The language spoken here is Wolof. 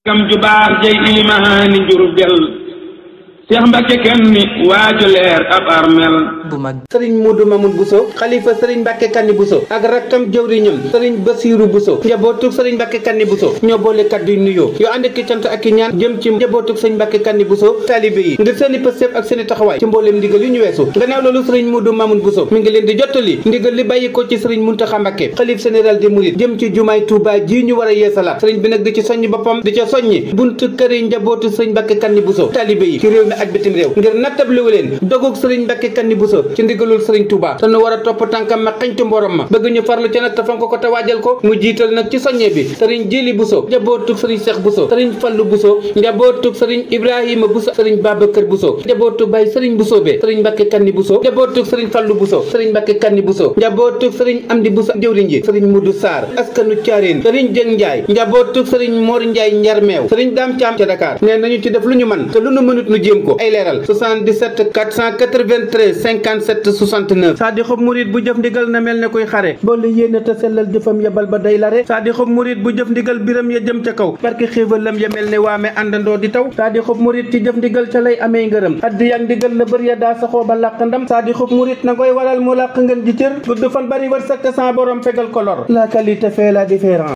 kam ju baax jey ilimaani Jurbel Seex Mbàkke Kanni waaju leer ab armel bu mag sëriñ Modou Mamoun Bousso xalifa sëriñ Mbàkke Kanni Bousso ak rakkam jëwriñam sëriñ Basiiru Bousso njabootu sëriñ Mbàkke Kanni Bousso ñoo boole kaddu yu nuyoo yoo ànd ak cant ak i ñaan jëm ci njabootu sëriñ Mbàkke Kanni Bousso taalibe yi ngir seeni pëstéef ak seeni taxawaay ci mbooleem ndigal yu ñu weesu gannaaw loolu sëriñ Modou Mamoun Bousso mi ngi leen di jottali ndigal li bàyyi ko ci sëriñ Muntaxa Mbàkke xalif général des mourides jëm ci jumaay Touba ji ñu war a yeesalaat sëriñ bi nag di ci soññi boppam di ca soññi buntu këri njabootu sëriñ Mbàkke Kanni Bousso taalibe yi ci réew mi ak bitim réew ngir nattabliwu leen dogug sëriñ Mbàkke Kanni Bousso ci ndigalul sëriñ Touba te nu war a topp tànkam ma xañtu mborom ma bëgg ñu farlu ca nag te fonk ko te waajal ko mu jiital nag ci soññe bi sëriñ Jili Bousso njabootug sëriñ Cheikh Bousso sëriñ Fallu Bousso njabootug sëriñ Ibrahima Bousso sëriñ Babacar Bousso njabootug Baye sëriñ Bousso be sëriñ Mbàkke Kanni Bousso njabootug sëriñ Fallu Bousso sëriñ Mbàkke Kanni Bousso njabootug sëriñ Amdi Bousso jëwriñ ji sëriñ Mudu Sarr askanu Caareen sëriñ Jëng Njaay njabootug sëriñ Mor Njaay Njarmeew sëriñ Daam Caam ca Dakar nee nañu ci def lu ñu man te lu nu mënut nu jéem ko ay leeral 77 493 57 69 saa di xob murit bu jëf ndigal na mel ne koy xare boole yéene te sellal jëfam yabal ba day lare saa di xob murit bu jëf ndigal biram ya jëm ca kaw barke xéewalam ya mel ne waame àndandoo di taw saa di xob murit ci jëf ndigal ca lay amee ngërëm addi yak ndigal la bër ya daa saxoo ba làq ndam saa di xob murit na koy waral mu làq ngeen ji cër gudd fan bari wërsëg te sa borom fegal ko lor la qualité fait la différence